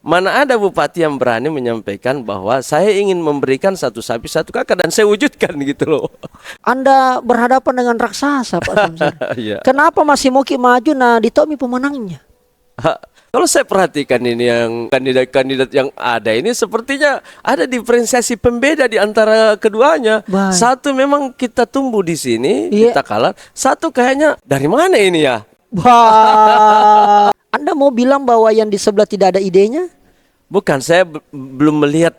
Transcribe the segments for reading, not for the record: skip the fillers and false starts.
Mana ada bupati yang berani menyampaikan bahwa saya ingin memberikan satu sapi satu kakak dan saya wujudkan gitu loh. Anda berhadapan dengan raksasa, Pak Samsari. Iya. Kenapa masih mau maju? Nah, Ditomi pemenangnya. Kalau saya perhatikan ini yang kandidat-kandidat yang ada ini sepertinya ada diferensiasi pembeda di antara keduanya. Baik. Satu memang kita tumbuh di sini, Iya. kita kalah. Satu kayaknya dari mana ini ya? Wah, Anda mau bilang bahwa yang di sebelah tidak ada idenya? Bukan, saya belum melihat.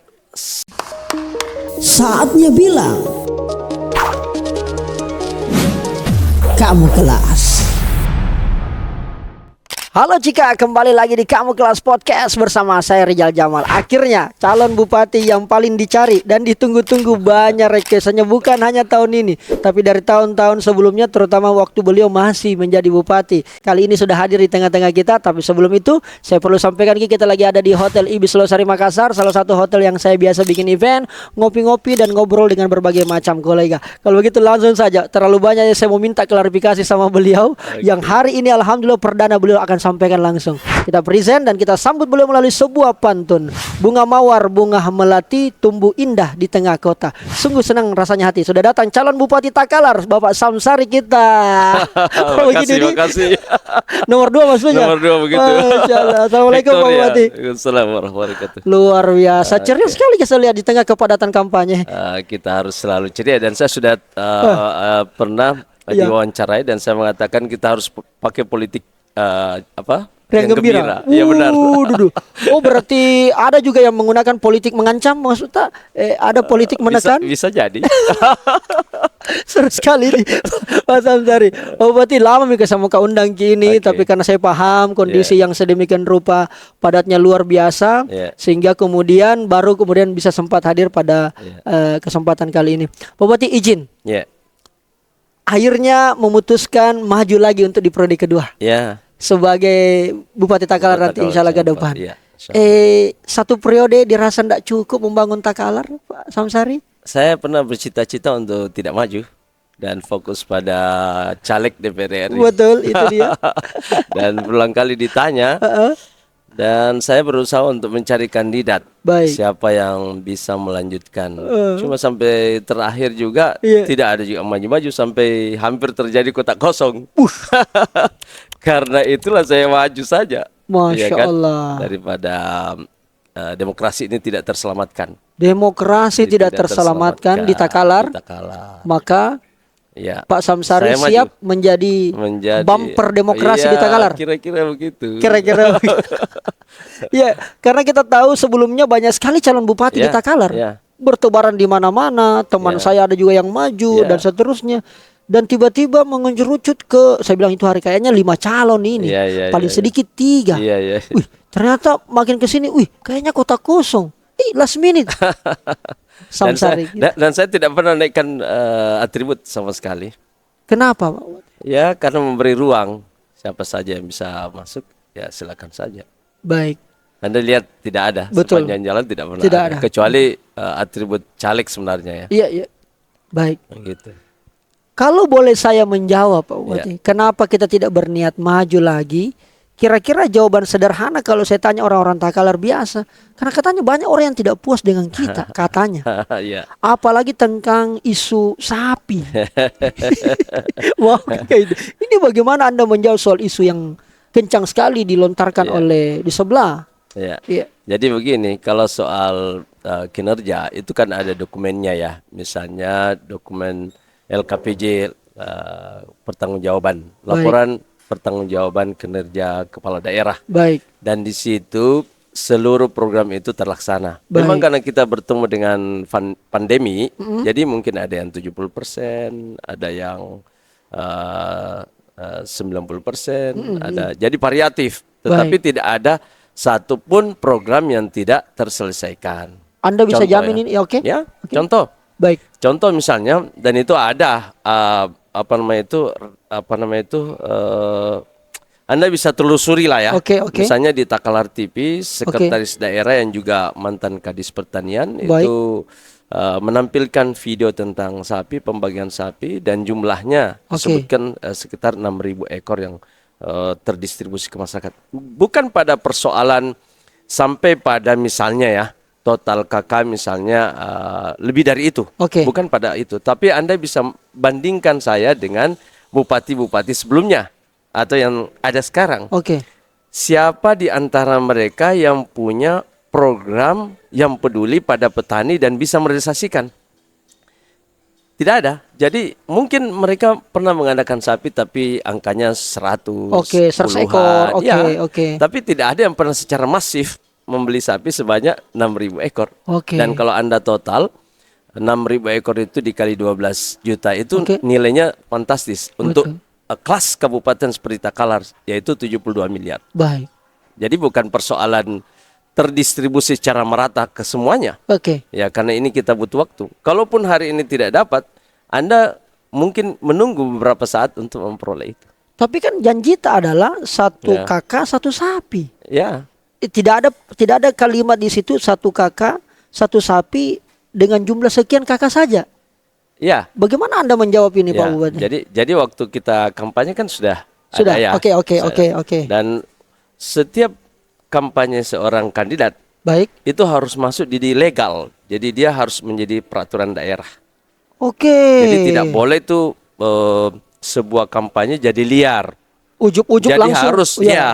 Saatnya bilang kamu kelas. Halo Cika, kembali lagi di Kamu Kelas Podcast bersama saya Rizal Jamal. Akhirnya calon bupati yang paling dicari dan ditunggu-tunggu banyak requestannya, bukan hanya tahun ini, tapi dari tahun-tahun sebelumnya, terutama waktu beliau masih menjadi bupati. Kali ini sudah hadir di tengah-tengah kita, tapi sebelum itu saya perlu sampaikan kita lagi ada di Hotel Ibis Losari Makassar, salah satu hotel yang saya biasa bikin event, ngopi-ngopi dan ngobrol dengan berbagai macam kolega. Kalau begitu langsung saja, terlalu banyak yang saya mau minta klarifikasi sama beliau, yang hari ini alhamdulillah perdana beliau akan sampaikan langsung. Kita present dan kita sambut beliau melalui sebuah pantun. Bunga mawar, bunga melati, tumbuh indah di tengah kota. Sungguh senang rasanya hati. Sudah datang calon Bupati Takalar, Bapak Samsari kita. Makasih. Nomor 2 maksudnya. Nomor 2 begitu. Assalamualaikum Pak Bupati. Assalamualaikum warahmatullahi wabarakatuh. Luar biasa, ceria sekali saya lihat di tengah kepadatan kampanye. Kita harus selalu ceria dan saya sudah pernah diwawancarai dan saya mengatakan kita harus pakai politik yang gembira. Iya benar. Oh berarti ada juga yang menggunakan politik mengancam, maksudnya ada politik menekan? Bisa jadi. Seru sekali nih Pak Samsari. Oh berarti lama Mika sama Kak undang kini, tapi karena saya paham kondisi yang sedemikian rupa padatnya luar biasa, sehingga kemudian bisa sempat hadir pada kesempatan kali ini. Pak Bupati izin. Akhirnya memutuskan maju lagi untuk di periode kedua. Sebagai Bupati Takalar nanti insya Allah ke depan. Satu periode dirasa tidak cukup membangun Takalar, Pak Samsari? Saya pernah bercita-cita untuk tidak maju dan fokus pada caleg DPR RI. Betul, itu dia. Dan berulang kali ditanya. Dan saya berusaha untuk mencari kandidat. Siapa yang bisa melanjutkan. Cuma sampai terakhir juga tidak ada juga maju-maju sampai hampir terjadi kotak kosong. Karena itulah saya maju saja. Masya Allah. Daripada demokrasi ini tidak terselamatkan. Demokrasi tidak terselamatkan di Takalar. Maka Pak Samsari siap menjadi bumper demokrasi di Takalar. Kira-kira begitu. Ya, karena kita tahu sebelumnya banyak sekali calon bupati di Takalar. Bertebaran di mana-mana, teman saya ada juga yang maju dan seterusnya. Dan tiba-tiba mengerucut ke, saya bilang itu hari kayaknya 5 calon ini. Paling sedikit 3. Wih, ternyata makin ke sini, kayaknya kota kosong. Last minute. Samsari. Dan saya tidak pernah naikkan atribut sama sekali. Kenapa, Pak? Ya, karena memberi ruang. Siapa saja yang bisa masuk, ya silakan saja. Baik. Anda lihat tidak ada. Betul. Sepanjang jalan tidak pernah ada. Kecuali atribut caleg sebenarnya ya. Iya. Baik. Gitu. Kalau boleh saya menjawab, Pak Bupati, kenapa kita tidak berniat maju lagi? Kira-kira jawaban sederhana kalau saya tanya orang-orang Takalar biasa. Karena katanya banyak orang yang tidak puas dengan kita, katanya. Apalagi tentang isu sapi. Wah, ini bagaimana Anda menjawab soal isu yang kencang sekali dilontarkan oleh di sebelah? Jadi begini, kalau soal kinerja itu kan ada dokumennya ya. Misalnya dokumen LKPJ, pertanggungjawaban, laporan pertanggungjawaban kinerja kepala daerah. Dan di situ seluruh program itu terlaksana. Memang karena kita bertemu dengan pandemi, jadi mungkin ada yang 70%, ada yang 90%, ada. Jadi variatif, tetapi tidak ada satupun program yang tidak terselesaikan. Anda bisa jamin ini, oke? Ya, contoh. Contoh misalnya, dan itu ada Anda bisa telusuri lah ya. Misalnya di Takalar TV, sekretaris daerah yang juga mantan Kadis Pertanian itu menampilkan video tentang sapi, pembagian sapi, dan jumlahnya disebutkan sekitar 6.000 ekor yang terdistribusi ke masyarakat. Bukan pada persoalan sampai pada misalnya ya, total KK misalnya lebih dari itu. Oke. Bukan pada itu, tapi Anda bisa bandingkan saya dengan bupati-bupati sebelumnya atau yang ada sekarang. Oke. Siapa di antara mereka yang punya program yang peduli pada petani dan bisa merealisasikan? Tidak ada. Jadi mungkin mereka pernah mengadakan sapi tapi angkanya 100, Oke, 100 ekor. puluhan. Oke, Ya, oke. tapi tidak ada yang pernah secara masif membeli sapi sebanyak 6.000 ekor. Oke. Dan kalau Anda total 6.000 ekor itu dikali 12 juta itu Oke. nilainya fantastis untuk Betul. kelas kabupaten seperti Takalar, yaitu 72 miliar. Baik. Jadi bukan persoalan terdistribusi secara merata ke semuanya. Oke. Ya, karena ini kita butuh waktu. Kalaupun hari ini tidak dapat, Anda mungkin menunggu beberapa saat untuk memperoleh itu. Tapi kan janji tak adalah satu Ya. kakak satu sapi. Ya, Tidak ada kalimat di situ satu kakak satu sapi dengan jumlah sekian kakak saja. ya. Bagaimana Anda menjawab ini Pak Ya, Bupati? jadi waktu kita kampanye kan sudah Sudah. ada ya. Oke. Dan setiap kampanye seorang kandidat Baik. itu harus masuk di legal. Jadi dia harus menjadi peraturan daerah. Oke. Jadi tidak boleh tuh sebuah kampanye jadi liar. Ujuk-ujuk Jadi langsung.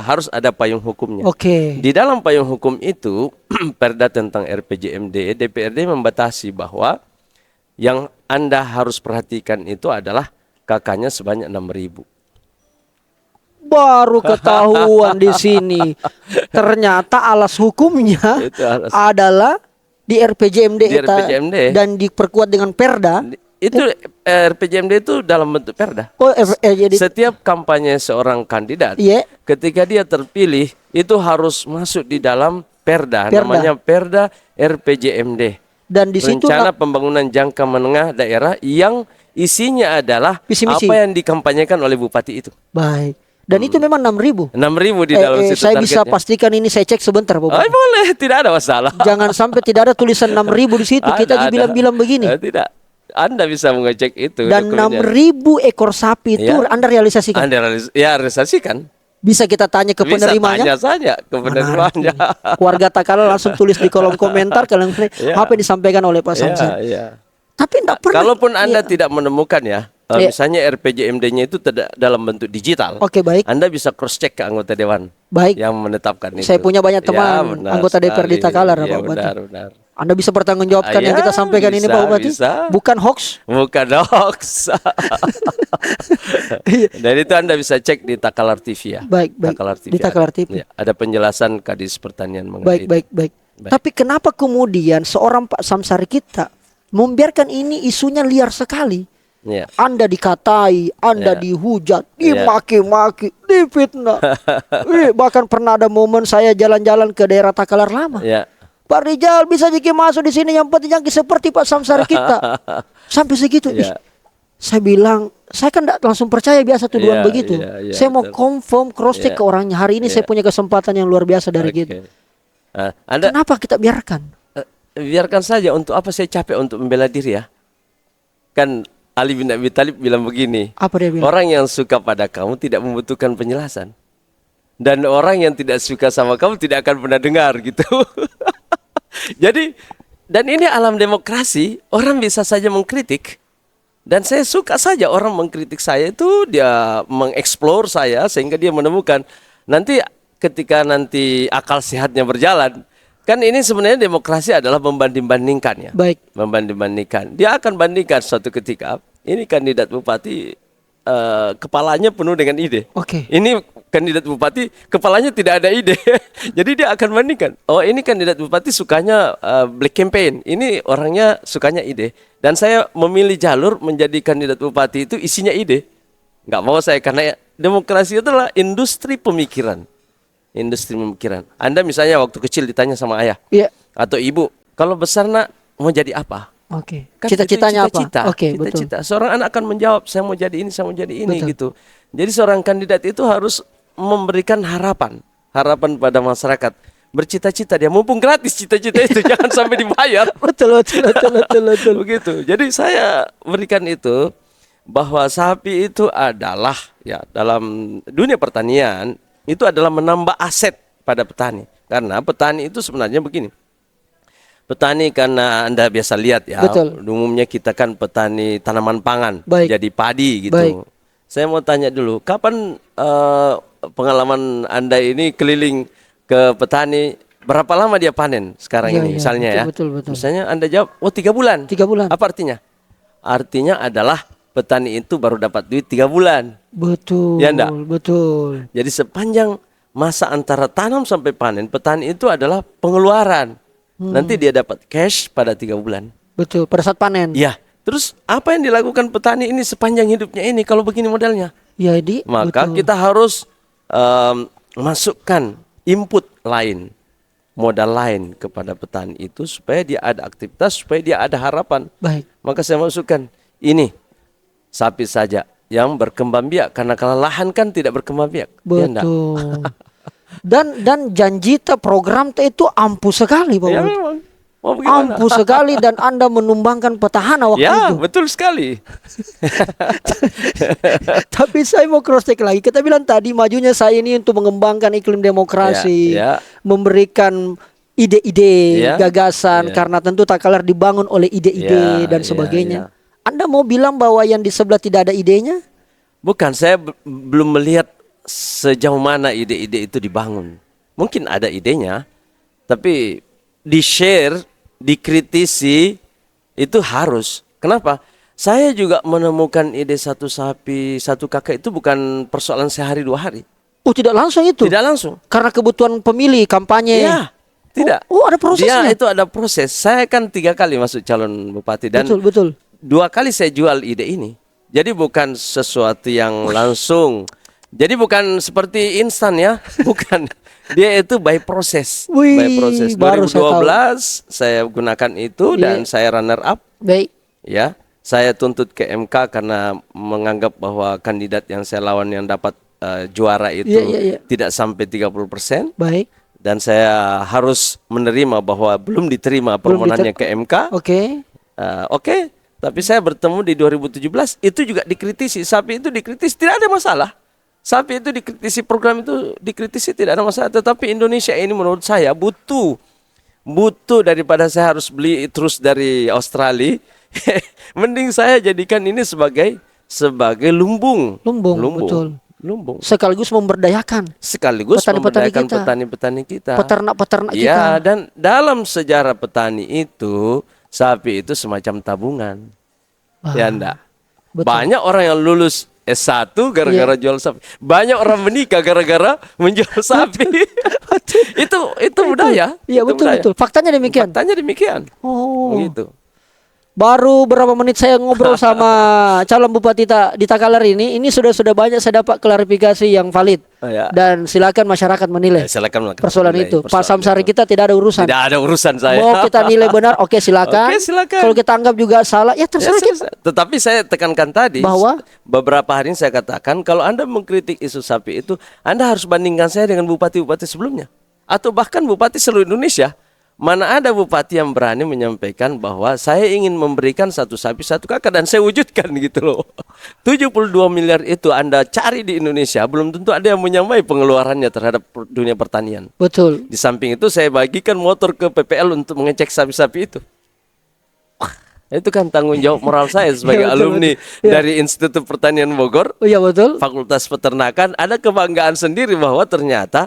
harus ada payung hukumnya. Oke. Di dalam payung hukum itu Perda tentang RPJMD, DPRD membatasi bahwa yang Anda harus perhatikan itu adalah kakaknya sebanyak 6.000. Baru ketahuan di sini. Ternyata alas hukumnya Itu alas. adalah di RPJMD, Di RPJMD. dan diperkuat dengan Perda. Itu RPJMD itu dalam bentuk perda. Oh, jadi Setiap kampanye seorang kandidat, Iya. ketika dia terpilih, itu harus masuk di dalam perda, Perda. namanya Perda RPJMD. dan di situ Rencana Pembangunan Jangka Menengah Daerah yang isinya adalah Visi misi. apa yang dikampanyekan oleh bupati itu. baik. Dan itu memang 6.000. 6.000 di dalam situ Saya bisa targetnya. pastikan ini, saya cek sebentar Bapak. Boleh, tidak ada masalah. Jangan sampai tidak ada tulisan 6.000 di situ. Kita Ada. bilang-bilang begini. Tidak. Anda bisa mengecek itu. Dan dokumennya. 6.000 ekor sapi itu Ya. Anda realisasikan. Anda realisasikan. Bisa kita tanya ke Bisa penerimanya. tanya saja ke penerimanya. Warga Takala langsung tulis di kolom komentar kalian Ya. apa yang disampaikan oleh Pak Samsan. Ya. Tapi enggak pernah. Kalaupun Anda Iya. tidak menemukan ya, Iya. misalnya RPJMD-nya itu tidak dalam bentuk digital. Oke, baik. Anda bisa cross check ke anggota dewan Baik. yang menetapkan itu. Saya punya banyak teman benar anggota DPRD sekali. Takalar, Ya, Pak Bupati. benar. Anda bisa bertanggungjawabkan yang Ya, kita sampaikan ini bisa, Pak Bupati. bisa. Bukan hoax. Bukan hoax. Dan itu Anda bisa cek di Takalar TV ya. Baik. Takalar TV Di Takalar ada. TV. Ya, ada penjelasan Kadis Pertanian mengenai itu. Baik. Baik. Tapi kenapa kemudian seorang Pak Samsari kita membiarkan ini isunya liar sekali? Ya. Anda dikatai, Anda Ya. dihujat, Ya. dimaki-maki, difitnah. Bahkan pernah ada momen saya jalan-jalan ke daerah Takalar Lama. Ya. Pak Rijal bisa jadi masuk di sini, yang penting jangan seperti Pak Samsari kita. Sampai segitu. Ih, Ya. saya bilang, saya kan tidak langsung percaya biasa tuduhan Ya, begitu. ya, Saya mau betul. confirm cross check Ya. ke orangnya. Hari ini saya punya kesempatan yang luar biasa dari Oke. gitu. Anda Kenapa kita biarkan? biarkan saja, untuk apa saya capek untuk membela diri ya? Kan Ali bin Abi Thalib bilang begini, Apa dia bilang? orang yang suka pada kamu tidak membutuhkan penjelasan. Dan orang yang tidak suka sama kamu tidak akan pernah dengar gitu. Jadi, dan ini alam demokrasi, orang bisa saja mengkritik. Dan saya suka saja orang mengkritik saya itu, dia mengeksplor saya sehingga dia menemukan. Nanti ketika nanti akal sehatnya berjalan, kan ini sebenarnya demokrasi adalah membanding-bandingkan ya. Baik. Membanding-bandingkan. Dia akan bandingkan suatu ketika, ini kandidat bupati kepalanya penuh dengan ide. Oke. Ini kandidat bupati kepalanya tidak ada ide. Jadi dia akan bandingkan. Oh, ini kandidat bupati sukanya black campaign. Ini orangnya sukanya ide. Dan saya memilih jalur menjadi kandidat bupati itu isinya ide. Nggak mau saya, karena demokrasi itu adalah industri pemikiran. Industri pemikiran. Anda misalnya waktu kecil ditanya sama ayah Iya. atau ibu, kalau besar nak mau jadi apa? Oke. Kan Cita-citanya itu cita-cita. apa? Oke, betul. Cita-cita. Seorang anak akan menjawab, saya mau jadi ini, saya mau jadi ini Betul. gitu. Jadi seorang kandidat itu harus memberikan harapan pada masyarakat. Bercita-cita dia, mumpung gratis cita-cita itu, jangan sampai dibayar. Betul. Begitu. Jadi saya berikan itu, bahwa sapi itu adalah ya dalam dunia pertanian itu adalah menambah aset pada petani. Karena petani itu sebenarnya begini. Petani karena Anda biasa lihat ya, Betul. umumnya kita kan petani tanaman pangan, Baik. jadi padi gitu. Baik. Saya mau tanya dulu, kapan pengalaman Anda ini keliling ke petani, berapa lama dia panen sekarang Iya, ini iya, misalnya ya? betul, betul. Misalnya Anda jawab, oh 3 bulan. 3 bulan. Apa artinya? Artinya adalah petani itu baru dapat duit 3 bulan. Betul. Ya, enggak? Betul. Jadi sepanjang masa antara tanam sampai panen, petani itu adalah pengeluaran. Nanti dia dapat cash pada 3 bulan. Betul. Pada saat panen. Ya, terus apa yang dilakukan petani ini sepanjang hidupnya ini kalau begini modelnya? Ya, di. Maka betul. kita harus masukkan input lain, modal lain kepada petani itu supaya dia ada aktivitas, supaya dia ada harapan. Baik. Maka saya masukkan ini sapi saja yang berkembang biak, karena kalau lahan kan tidak berkembang biak. Ya enggak? Betul. Dan janji program itu ampuh sekali, Pak. Ya Budi. memang. Mau bagaimana? Ampuh sekali dan Anda menumbangkan petahana waktu Ya, itu. betul sekali. Tapi saya mau cross check lagi. Kita bilang tadi majunya saya ini untuk mengembangkan iklim demokrasi, Ya, ya. memberikan ide-ide, Ya, gagasan, ya. karena tentu Takalar dibangun oleh ide-ide Ya, dan ya, sebagainya. ya. Anda mau bilang bahwa yang di sebelah tidak ada idenya? Bukan, saya belum melihat sejauh mana ide-ide itu dibangun. Mungkin ada idenya, tapi di-share, dikritisi, itu harus. Kenapa? Saya juga menemukan ide satu sapi, satu kakak itu bukan persoalan sehari 2 hari. Oh, tidak langsung itu? Tidak langsung. Karena kebutuhan pemilih, kampanye. Ya, tidak. Oh, ada prosesnya? Dia itu ada proses. Saya kan 3 kali masuk calon bupati dan Betul, betul. 2 kali saya jual ide ini. Jadi bukan sesuatu yang langsung. Jadi bukan seperti instan ya, bukan. Dia itu by proses. Wih, By proses. baru saya tahu. 2012 saya gunakan itu dan Iya. saya runner up Baik. ya. Saya tuntut ke MK karena menganggap bahwa kandidat yang saya lawan yang dapat juara itu Iya, iya, iya. tidak sampai 30%. Baik. Dan saya harus menerima bahwa belum diterima permohonannya ke MK. Oke. Oke, tapi saya bertemu di 2017 itu juga dikritisi. Sapi itu dikritisi, tidak ada masalah. Sapi itu dikritisi, program itu dikritisi, tidak ada masalah. Tetapi Indonesia ini menurut saya butuh daripada saya harus beli terus dari Australia. Mending saya jadikan ini sebagai lumbung. Lumbung, betul. Lumbung. Sekaligus memberdayakan Sekaligus Petani-petani memberdayakan kita. petani-petani kita. peternak-peternak kita. Ya, dan dalam sejarah petani itu sapi itu semacam tabungan. Ya enggak? betul. Banyak orang yang lulus S1 gara-gara jual sapi. Banyak orang menikah gara-gara menjual sapi. itu budaya. Iya, Itu betul, budaya. betul. Faktanya demikian. Faktanya demikian. Oh. Begitu. Baru berapa menit saya ngobrol sama calon bupati di Takalar ini sudah banyak saya dapat klarifikasi yang valid. Oh, ya. Dan silakan masyarakat menilai Silakan melakukan persoalan itu. Pak persoalan Samsari itu. kita tidak ada urusan. Tidak ada urusan saya. Mau kita nilai benar, oke silakan. Oke, silakan. Kalau kita anggap juga salah, ya Ya, terserah kita. selesai. Tetapi saya tekankan tadi Bahwa? beberapa hari ini saya katakan kalau Anda mengkritik isu sapi itu, Anda harus bandingkan saya dengan bupati-bupati sebelumnya atau bahkan bupati seluruh Indonesia. Mana ada bupati yang berani menyampaikan bahwa saya ingin memberikan satu sapi satu kakak dan saya wujudkan gitu loh. 72 miliar itu Anda cari di Indonesia, belum tentu ada yang menyamai pengeluarannya terhadap dunia pertanian. Betul. Di samping itu saya bagikan motor ke PPL untuk mengecek sapi-sapi itu. Itu kan tanggung jawab moral saya sebagai Iya, betul, alumni betul. Iya. dari Institut Pertanian Bogor, Oh iya betul. Fakultas Peternakan, ada kebanggaan sendiri bahwa ternyata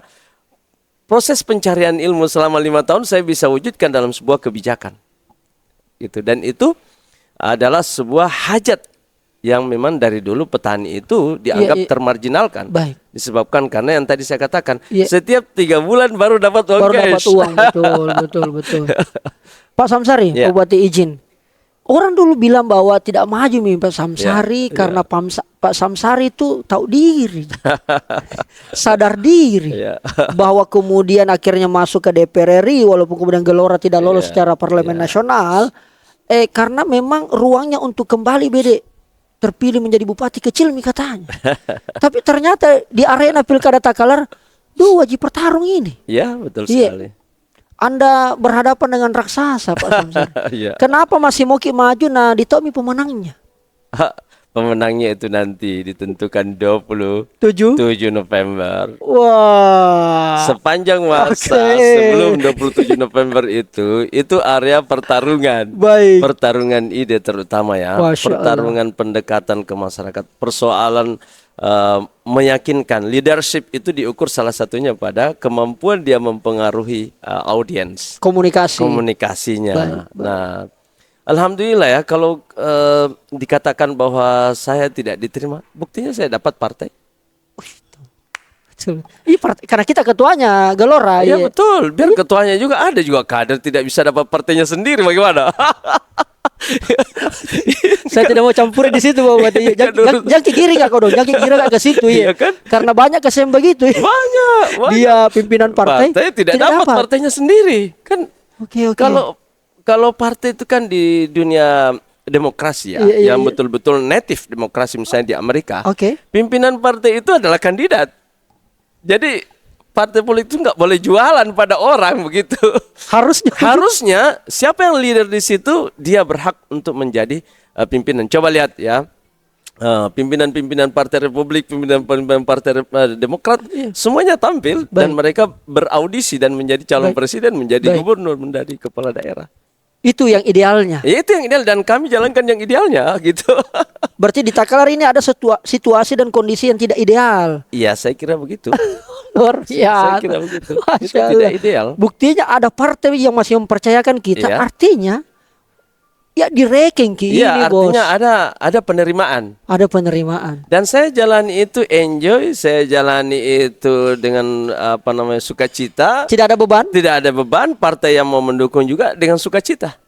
proses pencarian ilmu selama 5 tahun saya bisa wujudkan dalam sebuah kebijakan. Gitu. Dan itu adalah sebuah hajat yang memang dari dulu petani itu dianggap Iya, iya. termarginalkan. Baik. Disebabkan karena yang tadi saya katakan, Iya. setiap 3 bulan baru dapat uang Baru cash. dapat uang, betul. Pak Samsari, Ya. Bupati izin. Orang dulu bilang bahwa tidak maju nih Pak Samsari Ya, karena Pak Samsari itu tahu diri, sadar diri, Ya. bahwa kemudian akhirnya masuk ke DPR RI walaupun kemudian Gelora tidak lolos secara parlemen nasional, karena memang ruangnya untuk kembali bede terpilih menjadi bupati kecil nih katanya. Tapi ternyata di arena pilkada Takalar dua wajib bertarung ini. Ya, betul Iya. sekali. Anda berhadapan dengan raksasa Pak Samsari. Iya. Kenapa masih mau maju? Nah, ditomi pemenangnya. pemenangnya itu nanti ditentukan 7. 27 November. Wah. Sepanjang masa Oke. sebelum 27 November itu area pertarungan. Baik. Pertarungan ide terutama ya. Masya Pertarungan pendekatan ke masyarakat. Persoalan meyakinkan. Leadership itu diukur salah satunya pada kemampuan dia mempengaruhi audiens. Komunikasinya. Baik. Nah, alhamdulillah ya kalau dikatakan bahwa saya tidak diterima, buktinya saya dapat partai. Betul. Karena kita ketuanya Gelora. Iya betul, biar ketuanya juga ada juga kader tidak bisa dapat partainya sendiri bagaimana? Saya tidak mau campurin di situ Pak Bupati. Jangan ke kiri kak kau dong, jangan ke kiri kak ke situ ya. Iya kan? Karena banyak kesan begitu ya. Banyak. Dia pimpinan partai tidak dapat partainya sendiri kan. Oke. Kalau partai itu kan di dunia demokrasi ya, Iya. yang betul-betul native demokrasi misalnya di Amerika. Oke. Pimpinan partai itu adalah kandidat. Jadi partai politik itu nggak boleh jualan pada orang begitu. Harusnya siapa yang leader di situ dia berhak untuk menjadi pimpinan. Coba lihat ya. Pimpinan-pimpinan Partai Republik, pimpinan-pimpinan Partai Demokrat, semuanya tampil dan mereka beraudisi dan menjadi calon presiden, menjadi gubernur, menjadi kepala daerah. Itu yang idealnya. Ya, itu yang ideal dan kami jalankan yang idealnya gitu. Berarti di Takalar ini ada situasi dan kondisi yang tidak ideal. Iya, saya kira begitu. Luar biasa. Saya kira begitu. Itu Masya tidak Allah. ideal. Buktinya ada partai yang masih mempercayakan kita. Iya. Artinya ya di ranking ini Iya, bos. artinya ada penerimaan. Ada penerimaan. Dan saya jalani itu enjoy, saya jalani itu dengan sukacita. Tidak ada beban. Tidak ada beban, partai yang mau mendukung juga dengan sukacita.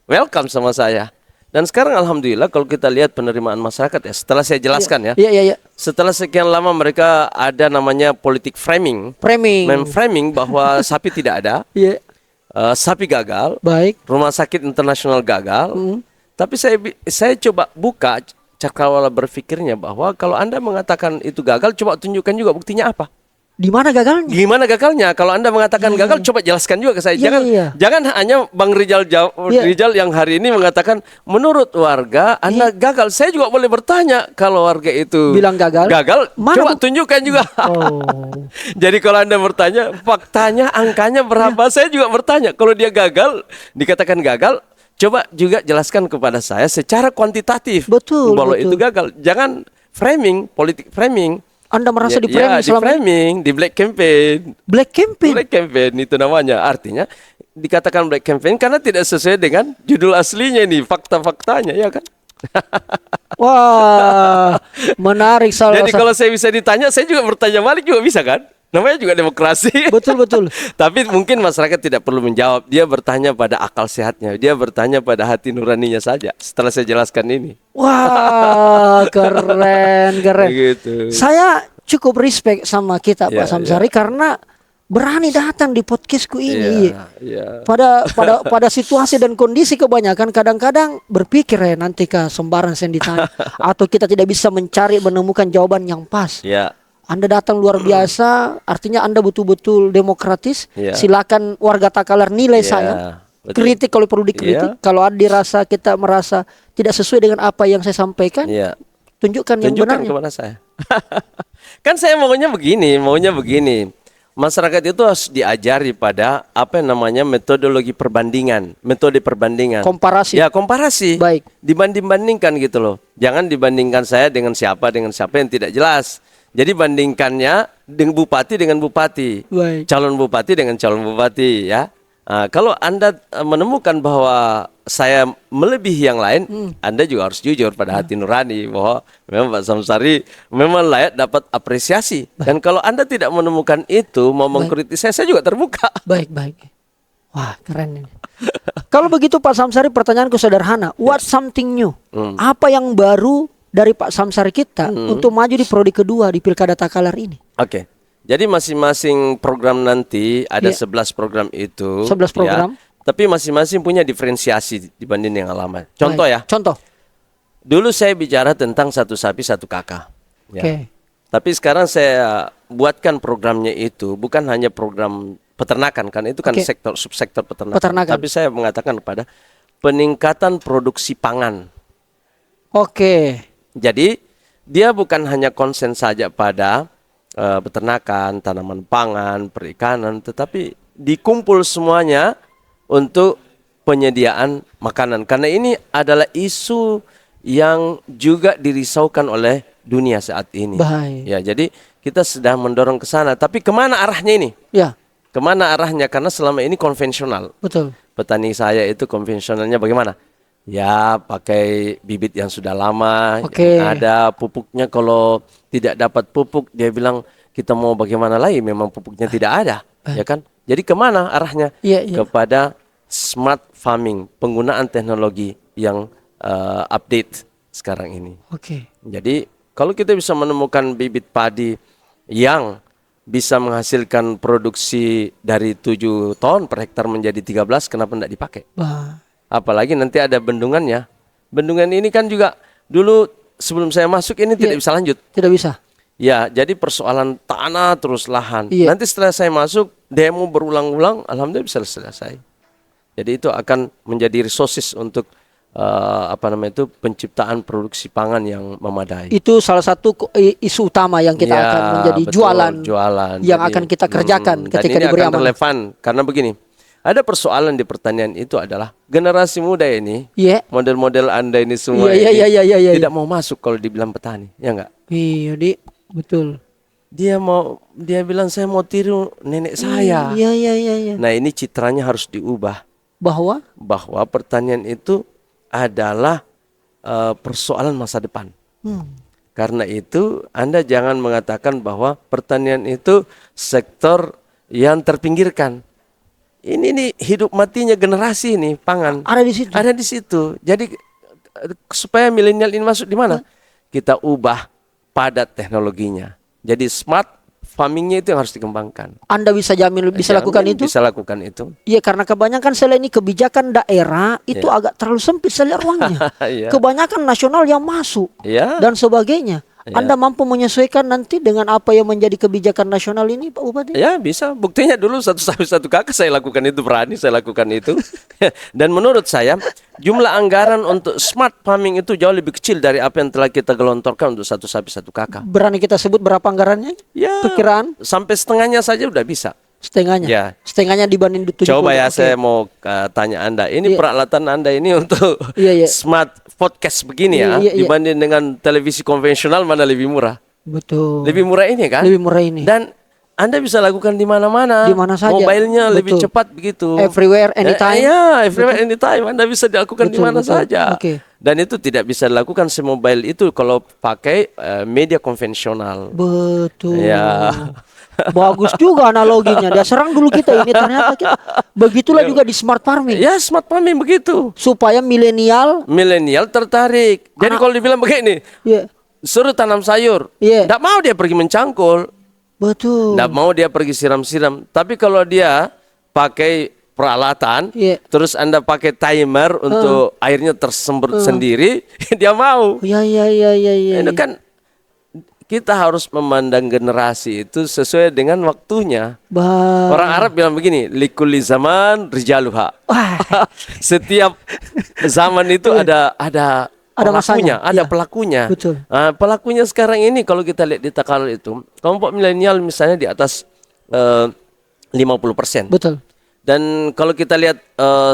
Welcome sama saya. Dan sekarang alhamdulillah kalau kita lihat penerimaan masyarakat ya, setelah saya jelaskan ya. Iya. Setelah sekian lama mereka ada namanya politik framing. Framing bahwa sapi tidak ada. Iya. Sapi gagal. Baik. Rumah sakit internasional gagal. Tapi saya coba buka cakrawala berpikirnya bahwa kalau Anda mengatakan itu gagal, coba tunjukkan juga buktinya apa. Di mana gagalnya? Gimana gagalnya? Kalau Anda mengatakan gagal, coba jelaskan juga ke saya. Jangan hanya Bang Rizal yang hari ini mengatakan menurut warga Anda gagal. Saya juga boleh bertanya kalau warga itu bilang gagal. Coba tunjukkan juga. Jadi kalau Anda bertanya, faktanya, angkanya berapa? Saya juga bertanya. Kalau dia gagal, dikatakan gagal, coba juga jelaskan kepada saya secara kuantitatif. Betul. Bahwa itu gagal. Jangan politik framing. Anda merasa di framing di framing, di black campaign. Black campaign itu namanya. Artinya dikatakan black campaign karena tidak sesuai dengan judul aslinya ini, fakta-faktanya ya kan. Wah, menarik. Jadi kalau saya bisa ditanya, saya juga bertanya balik juga bisa kan? Namanya juga demokrasi. Betul. Tapi mungkin masyarakat tidak perlu menjawab. Dia bertanya pada akal sehatnya. Dia bertanya pada hati nuraninya saja. Setelah saya jelaskan ini. Wah, keren. Gitu. Saya cukup respect sama kita Pak Samsari karena berani datang di podcastku ini. Pada situasi dan kondisi kebanyakan kadang-kadang berpikir nanti sembarang saya ditanya atau kita tidak bisa menemukan jawaban yang pas. Anda datang luar biasa, artinya Anda betul-betul demokratis. Silakan warga Takalar nilai saya. Betul. Kritik kalau perlu dikritik. Kalau ada dirasa kita merasa tidak sesuai dengan apa yang saya sampaikan, tunjukkan yang benarnya. Kepada saya. Kan saya maunya begini. Masyarakat itu harus diajari pada metodologi perbandingan, metode perbandingan. Komparasi. Ya, komparasi. Baik. Dibanding-bandingkan gitu loh. Jangan dibandingkan saya dengan siapa yang tidak jelas. Jadi bandingkannya dengan bupati, Baik. calon bupati dengan calon bupati ya. Kalau Anda menemukan bahwa saya melebihi yang lain, Anda juga harus jujur pada hati nurani bahwa memang Pak Samsari memang layak dapat apresiasi. Dan kalau Anda tidak menemukan itu, mau mengkritik saya juga terbuka. Baik. Wah, keren ini. Kalau begitu Pak Samsari, pertanyaanku sederhana. What something new? Apa yang baru dari Pak Samsari kita untuk maju di prodi kedua di Pilkada Takalar ini? Oke. Jadi masing-masing program nanti ada 11 program itu. 11 program. Tapi masing-masing punya diferensiasi dibanding yang lama. Contoh ya. Contoh. Dulu saya bicara tentang satu sapi satu kakak. Oke. Tapi sekarang saya buatkan programnya itu bukan hanya program peternakan kan, itu kan subsektor peternakan. Tapi saya mengatakan kepada peningkatan produksi pangan. Oke. Jadi dia bukan hanya konsen saja pada peternakan, tanaman pangan, perikanan, tetapi dikumpul semuanya untuk penyediaan makanan. Karena ini adalah isu yang juga dirisaukan oleh dunia saat ini. Baik. Ya, jadi kita sedang mendorong ke sana. Tapi kemana arahnya ini? Ya, Kemana arahnya? Karena selama ini konvensional. betul. Petani saya itu konvensionalnya bagaimana? Ya, pakai bibit yang sudah lama, Oke. yang ada pupuknya. Kalau tidak dapat pupuk, dia bilang kita mau bagaimana lagi? Memang pupuknya tidak ada, ya kan? Jadi kemana arahnya? Iya, iya. Kepada smart farming, penggunaan teknologi yang update sekarang ini. Oke. Jadi kalau kita bisa menemukan bibit padi yang bisa menghasilkan produksi dari 7 ton per hektar menjadi 13, kenapa tidak dipakai? Bah, Apalagi nanti ada bendungannya. Bendungan ini kan juga dulu sebelum saya masuk ini tidak bisa lanjut. tidak bisa. Ya, jadi persoalan tanah terus lahan. Iya. Nanti setelah saya masuk, demo berulang-ulang, alhamdulillah bisa selesai. Jadi itu akan menjadi resources untuk penciptaan produksi pangan yang memadai. Itu salah satu isu utama yang kita Ya, akan menjadi betul, jualan yang Jadi, akan kita kerjakan dan ketika ini diberi akan amanah. relevan karena begini. Ada persoalan di pertanian itu adalah generasi muda ini, Iya. model-model Anda ini semua Iya, ini iya. tidak mau masuk kalau dibilang petani, ya enggak? Iya, Di. Betul. Dia bilang saya mau tiru nenek saya. Iya. Nah, ini citranya harus diubah Bahwa bahwa pertanian itu adalah persoalan masa depan. Karena itu Anda jangan mengatakan bahwa pertanian itu sektor yang terpinggirkan. Ini nih hidup matinya generasi nih pangan. ada di situ. Ada di situ. Jadi supaya milenial ini masuk di mana? Kita ubah padat teknologinya. Jadi smart farmingnya itu yang harus dikembangkan. Anda bisa jamin bisa lakukan itu? Bisa lakukan itu. Iya, karena kebanyakan selain ini kebijakan daerah itu agak terlalu sempit saya lihat ruangnya. Iya. Kebanyakan nasional yang masuk Ya. dan sebagainya. Ya. Anda mampu menyesuaikan nanti dengan apa yang menjadi kebijakan nasional ini, Pak Bupati? Ya bisa, buktinya dulu satu sapi satu kakak saya lakukan itu, berani saya lakukan itu. Dan menurut saya jumlah anggaran untuk smart farming itu jauh lebih kecil dari apa yang telah kita gelontorkan untuk satu sapi satu kakak. Berani kita sebut berapa anggarannya? Ya, Perkiraan sampai setengahnya saja udah bisa. setengahnya. Ya. Setengahnya dibanding 70. Coba ya Oke. saya mau tanya Anda, ini Iya. peralatan Anda ini untuk Iya. smart podcast begini ya, Iya. dibanding dengan televisi konvensional mana lebih murah? Betul. Lebih murah ini kan? Lebih murah ini. Dan Anda bisa lakukan di mana-mana. Di mana saja. Mobilenya lebih Betul. cepat begitu. Everywhere, anytime. Ya, everywhere, anytime. Anda bisa dilakukan di Betul, mana betul. saja. Oke. Dan itu tidak bisa dilakukan semobile itu kalau pakai media konvensional. Betul. Ya. Bagus juga analoginya. Dia serang dulu kita ini ternyata kita. Begitulah juga di smart farming. Ya, smart farming begitu. Supaya milenial Milenial tertarik. Jadi kalau dibilang begini, ya, suruh tanam sayur. Iya. Tidak mau dia pergi mencangkul. betul. Tidak mau dia pergi siram-siram. Tapi kalau dia pakai peralatan, Iya. terus Anda pakai timer untuk airnya tersemprot sendiri, dia mau. Ya. Itu kan kita harus memandang generasi itu sesuai dengan waktunya. Orang Arab bilang begini, likulli zaman rijaluha. Wah, Setiap zaman itu ada pelakunya, masanya. ada Iya. pelakunya. Betul. Pelakunya sekarang ini kalau kita lihat di Takalul itu, kelompok milenial misalnya di atas 50%. betul. Dan kalau kita lihat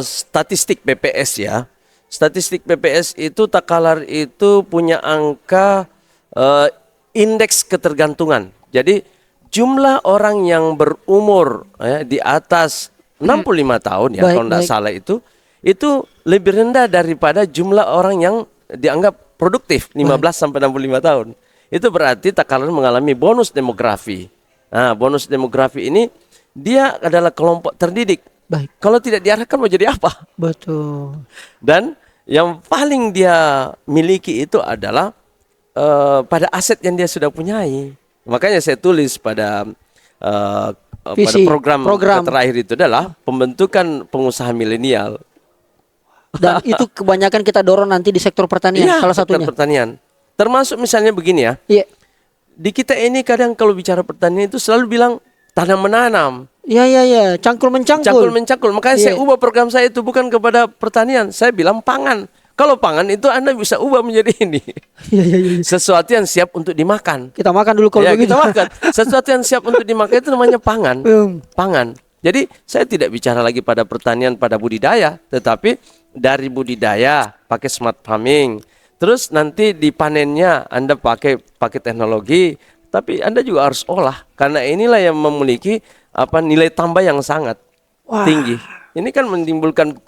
statistik BPS ya, statistik BPS itu Takalar itu punya angka indeks ketergantungan. Jadi jumlah orang yang berumur di atas 65 tahun ya, Baik, kalau tidak baik. salah itu lebih rendah daripada jumlah orang yang dianggap produktif 15 sampai 65 tahun. Itu berarti Takalar mengalami bonus demografi. Nah, bonus demografi ini dia adalah kelompok terdidik. Baik. Kalau tidak diarahkan mau jadi apa? Betul. Dan yang paling dia miliki itu adalah pada aset yang dia sudah punyai. Makanya saya tulis pada Visi, program program. terakhir itu adalah pembentukan pengusaha milenial. Dan itu kebanyakan kita dorong nanti di sektor pertanian Iya, salah sektor satunya. pertanian. Termasuk misalnya begini ya. Iya. Di kita ini kadang kalau bicara pertanian itu selalu bilang tanam menanam. Iya. Cangkul mencangkul. Cangkul mencangkul. Makanya saya Iya. ubah program saya itu bukan kepada pertanian. Saya bilang pangan. Kalau pangan itu Anda bisa ubah menjadi ini. Iya, iya, iya. Sesuatu yang siap untuk dimakan. Kita makan dulu kalau Ya, begitu. kita makan. Sesuatu yang siap untuk dimakan itu namanya pangan. Pangan. Jadi saya tidak bicara lagi pada pertanian, pada budidaya, tetapi dari budidaya pakai smart farming. Terus nanti di panennya Anda pakai teknologi, tapi Anda juga harus olah karena inilah yang memiliki nilai tambah yang sangat tinggi. Ini kan menimbulkan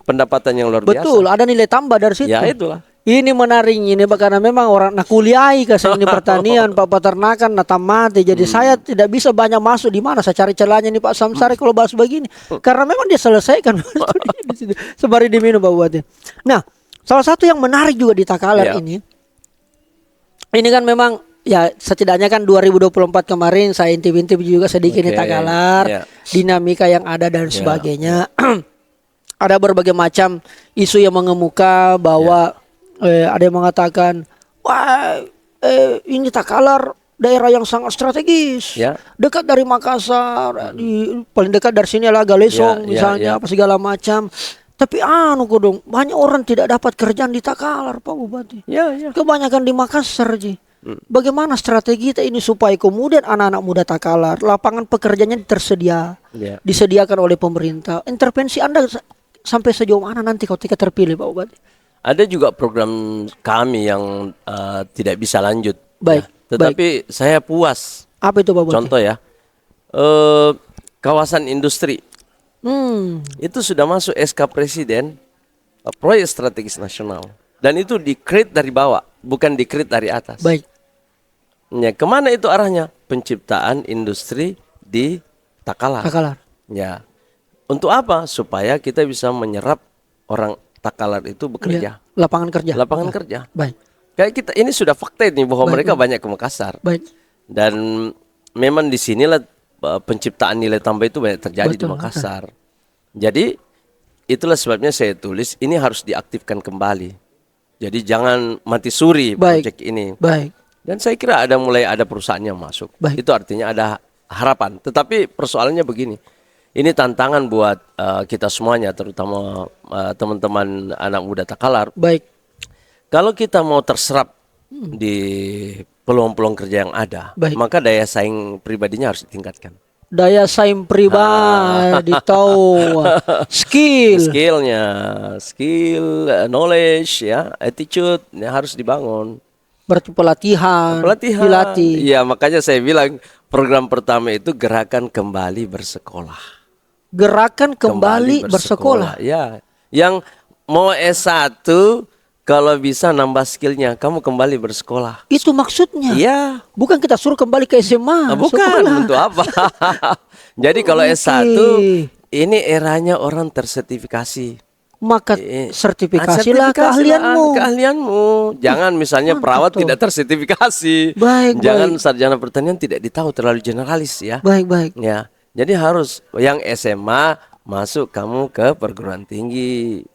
pendapatan yang luar biasa. Betul, ada nilai tambah dari situ. Ya itulah. Ini menarik ini karena memang orang nak kuliahi ke sini pertanian, Pak peternakan, nak tamati. Jadi saya tidak bisa banyak masuk di mana saya cari celahnya nih Pak Samsari kalau bahas begini. Karena memang dia selesaikan di situ. Sembari diminum Pak Bupati. Nah, salah satu yang menarik juga di Takalar ini kan memang ya setidaknya kan 2024 kemarin saya intip-intip juga sedikit di Takalar, dinamika yang ada dan sebagainya. Ada berbagai macam isu yang mengemuka bahwa ada yang mengatakan wah ini Takalar daerah yang sangat strategis, dekat dari Makassar, paling dekat dari sini adalah Galesong misalnya apa segala macam. Tapi kodong banyak orang tidak dapat kerjaan di Takalar Pak Bupati. Kebanyakan di Makassar Ji. Bagaimana strategi kita ini supaya kemudian anak-anak muda Takalar lapangan pekerjaannya disediakan oleh pemerintah. Intervensi Anda sampai sejauh mana nanti ketika terpilih Pak Bupati? Ada juga program kami yang tidak bisa lanjut. Baik. Tetapi saya puas. Apa itu Pak Bupati? Contoh ya, kawasan industri. Itu sudah masuk SK Presiden, proyek strategis nasional. Dan itu di-create dari bawah, bukan di-create dari atas. Baik. Ya, kemana itu arahnya? Penciptaan industri di Takalar. Ya. Untuk apa? Supaya kita bisa menyerap orang Takalar itu bekerja. Lapangan kerja. Baik. Kayak kita ini sudah fakta nih bahwa mereka banyak ke Makassar. Baik. Dan memang di sinilah penciptaan nilai tambah itu banyak terjadi di Makassar. Jadi itulah sebabnya saya tulis ini harus diaktifkan kembali. Jadi jangan mati suri proyek ini. Baik. Dan saya kira mulai ada perusahaan yang masuk. Itu artinya ada harapan. Tetapi persoalannya begini. Ini tantangan buat kita semuanya, terutama teman-teman anak muda Takalar. Baik. Kalau kita mau terserap di peluang-peluang kerja yang ada, maka daya saing pribadinya harus ditingkatkan. Daya saing pribadi, tahu skillnya, knowledge, attitude harus dibangun. Berarti pelatihan. Dilatih. Iya, makanya saya bilang program pertama itu gerakan kembali bersekolah. Gerakan kembali bersekolah. Ya, yang mau S1 kalau bisa nambah skillnya, kamu kembali bersekolah. Itu maksudnya. Iya. Bukan kita suruh kembali ke SMA. Bukan, untuk apa? Jadi kalau S1 ini eranya orang tersertifikasi. Maka sertifikasilah keahlianmu. Jangan misalnya perawat tidak tersertifikasi. Jangan sarjana pertanian tidak ditahu, terlalu generalis ya. Baik. Ya. Jadi harus yang SMA masuk kamu ke perguruan tinggi.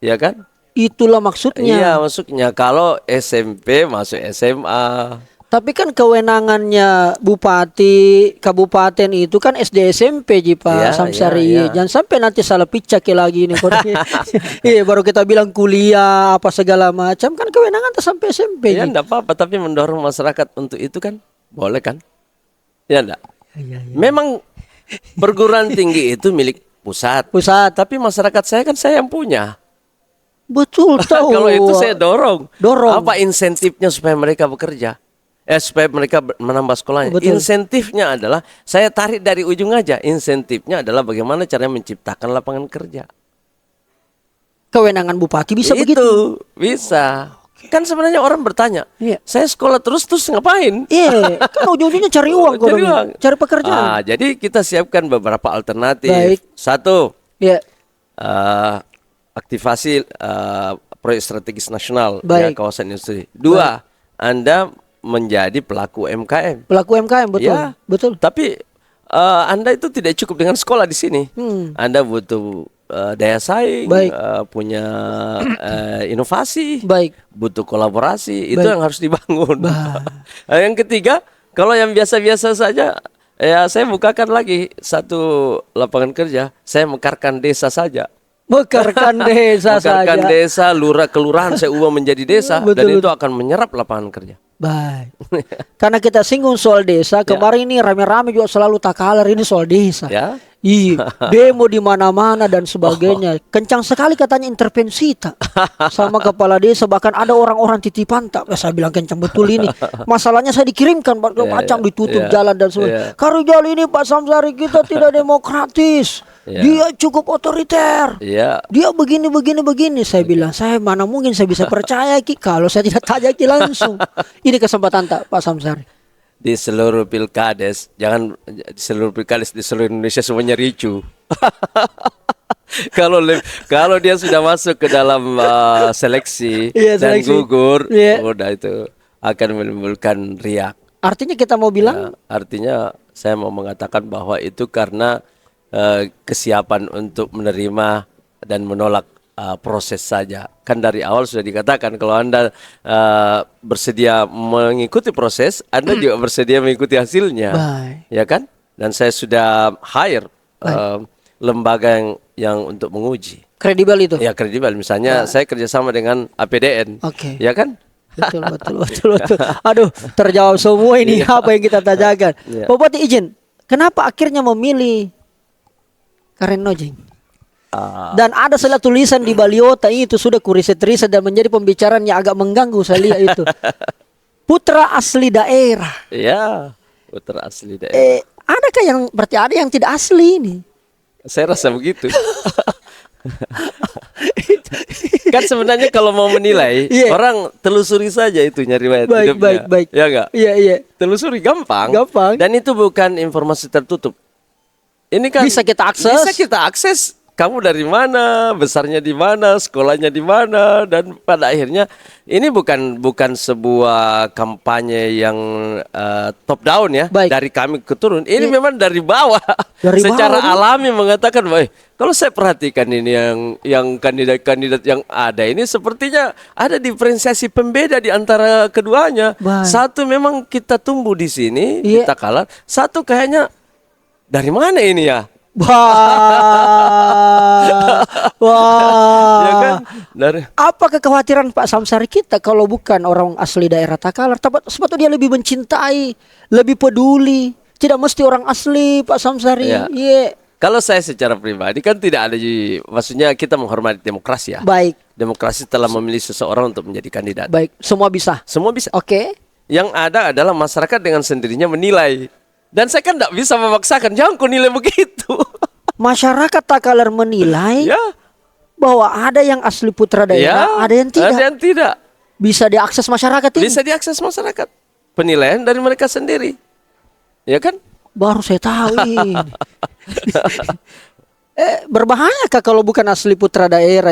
Ya kan? Itulah maksudnya. Iya, maksudnya kalau SMP masuk SMA. Tapi kan kewenangannya bupati, kabupaten itu kan SD SMP Pak Samsari. Jangan sampai nanti salah picak lagi ini. Iya, baru kita bilang kuliah apa segala macam kan kewenangan sampai SMP. Ya enggak apa-apa, tapi mendorong masyarakat untuk itu kan boleh kan? Ya enggak? Memang perguruan tinggi itu milik pusat. Tapi masyarakat saya yang punya. Betul tahu. Kalau itu saya dorong. Apa insentifnya supaya mereka bekerja? Supaya mereka menambah sekolahnya. Betul. Insentifnya adalah saya tarik dari ujung aja. Insentifnya adalah bagaimana caranya menciptakan lapangan kerja. Kewenangan bupati bisa itu, begitu? Bisa. Kan sebenarnya orang bertanya, saya sekolah terus ngapain? Iya, kan ujung-ujungnya cari uang, cari pekerjaan. Jadi kita siapkan beberapa alternatif. Baik. Satu, aktivasi proyek strategis nasional ya, kawasan industri. Dua, Anda menjadi pelaku UMKM. Betul. Tapi Anda itu tidak cukup dengan sekolah di sini. Anda butuh daya saing, punya inovasi, butuh kolaborasi. Itu yang harus dibangun. Yang ketiga, kalau yang biasa-biasa saja, ya saya bukakan lagi satu lapangan kerja. Saya mekarkan desa saja. Mekarkan desa Mekarkan saja. desa, lurah kelurahan saya ubah menjadi desa, dan Betul, itu akan menyerap lapangan kerja. Baik. Karena kita singgung soal desa, kemarin ini rame-rame juga selalu takalar ini soal desa. Ya. Iya, demo di mana-mana dan sebagainya. Kencang sekali katanya intervensi tak sama kepala desa, bahkan ada orang-orang titipan tak. Saya bilang kencang betul ini. Masalahnya saya dikirimkan macam ditutup jalan dan sebagainya. Karijal ini Pak Samsari kita tidak demokratis. Dia cukup otoriter. Dia begini. Saya bilang, saya mana mungkin saya bisa percaya Ki kalau saya tidak tanya Ki langsung. Ini kesempatan tak Pak Samsari. Di seluruh pilkades, jangan di seluruh pilkades di seluruh Indonesia semuanya ricu. Kalau dia sudah masuk ke dalam seleksi, dan gugur, udah itu akan menimbulkan riak. Artinya kita mau bilang? Artinya saya mau mengatakan bahwa itu karena kesiapan untuk menerima dan menolak proses saja. Kan dari awal sudah dikatakan kalau Anda bersedia mengikuti proses, Anda juga bersedia mengikuti hasilnya. Ya kan? Dan saya sudah hire lembaga yang untuk menguji. Kredibel itu? Ya, kredibel. Misalnya saya kerjasama dengan APDN. Ya kan? Betul. Aduh, terjawab semua ini apa yang kita tanyakan. Pak Bupati izin, kenapa akhirnya memilih Karen Nojing? Dan ada salah tulisan di baliota itu sudah kuriset-riset dan menjadi pembicaraan yang agak mengganggu saya lihat itu. Putra asli daerah. Ya, putra asli daerah. Adakah yang berarti ada yang tidak asli ini? Saya rasa begitu. Kan sebenarnya kalau mau menilai, orang telusuri saja itu riwayat hidupnya. Baik. Ya enggak? Iya. Telusuri gampang. Dan itu bukan informasi tertutup. Ini kan bisa kita akses. Kamu dari mana, besarnya di mana, sekolahnya di mana, dan pada akhirnya ini bukan sebuah kampanye yang top down ya, dari kami ke turun. Ini memang dari bawah, secara alami mengatakan, kalau saya perhatikan ini yang kandidat-kandidat yang ada ini sepertinya ada diferensiasi pembeda di antara keduanya. Satu memang kita tumbuh di sini, kita kalah. Satu kayaknya dari mana ini ya? Wah. Ya kan? Apa kekhawatiran Pak Samsari kita kalau bukan orang asli daerah Takalar? Sebetulnya dia lebih mencintai, lebih peduli. Tidak mesti orang asli Pak Samsari. Kalau saya secara pribadi kan tidak ada, maksudnya kita menghormati demokrasi ya. Baik. Demokrasi telah memilih seseorang untuk menjadi kandidat. Baik, semua bisa. Semua bisa. Oke. Yang ada adalah masyarakat dengan sendirinya menilai. Dan saya kan tidak bisa memaksakan, jangan kau nilai begitu. Masyarakat Takalar menilai bahwa ada yang asli putra daerah, ada yang tidak. Ada yang tidak. Bisa diakses masyarakat ini. Bisa diakses masyarakat. Penilaian dari mereka sendiri. Ya kan? Baru saya tahu ini. Berbahayakah kalau bukan asli putra daerah?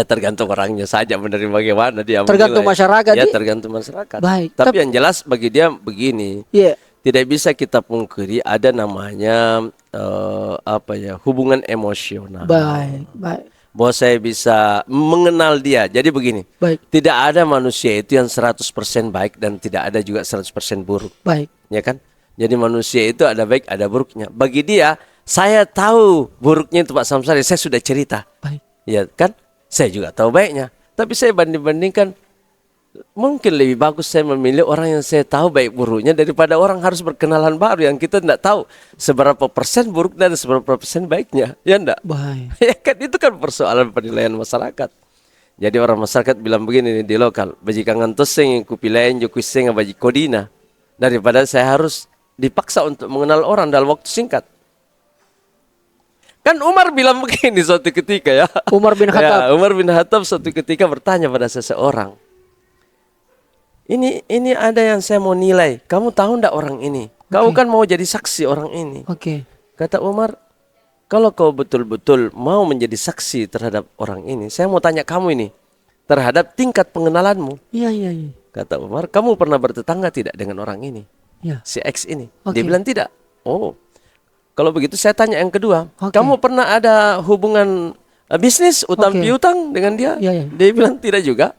Tergantung orangnya saja menerima bagaimana dia. Tergantung masyarakat. Ya, tergantung masyarakat. Baik. Tapi yang jelas bagi dia begini. Tidak bisa kita pungkiri ada namanya hubungan emosional. Baik. Bahwa saya bisa mengenal dia. Jadi begini. Tidak ada manusia itu yang 100% baik dan tidak ada juga 100% buruk. Baik. Ya kan? Jadi manusia itu ada baik, ada buruknya. Bagi dia, saya tahu buruknya itu Pak Samsari, saya sudah cerita. Baik. Ya kan? Saya juga tahu baiknya. Tapi saya banding-bandingkan, mungkin lebih bagus saya memilih orang yang saya tahu baik buruknya daripada orang harus berkenalan baru yang kita tidak tahu seberapa persen buruknya dan seberapa persen baiknya. Ya enggak? Baik. Ya kan, itu kan persoalan penilaian masyarakat. Jadi orang masyarakat bilang begini di lokal, bajikan toseng kupilain jo kuiseng baji kodina, daripada saya harus dipaksa untuk mengenal orang dalam waktu singkat. Kan Umar bilang begini suatu ketika ya. Umar bin Khattab. Umar bin Khattab suatu ketika bertanya pada seseorang, Ini ada yang saya mau nilai. Kamu tahu ndak orang ini? Kamu kan mau jadi saksi orang ini. Kata Umar, kalau kau betul-betul mau menjadi saksi terhadap orang ini, saya mau tanya kamu ini terhadap tingkat pengenalanmu. Iya. Kata Umar, kamu pernah bertetangga tidak dengan orang ini? Si X ini. Dia bilang tidak. Oh, kalau begitu saya tanya yang kedua. Kamu pernah ada hubungan bisnis utang piutang dengan dia? Dia bilang tidak juga.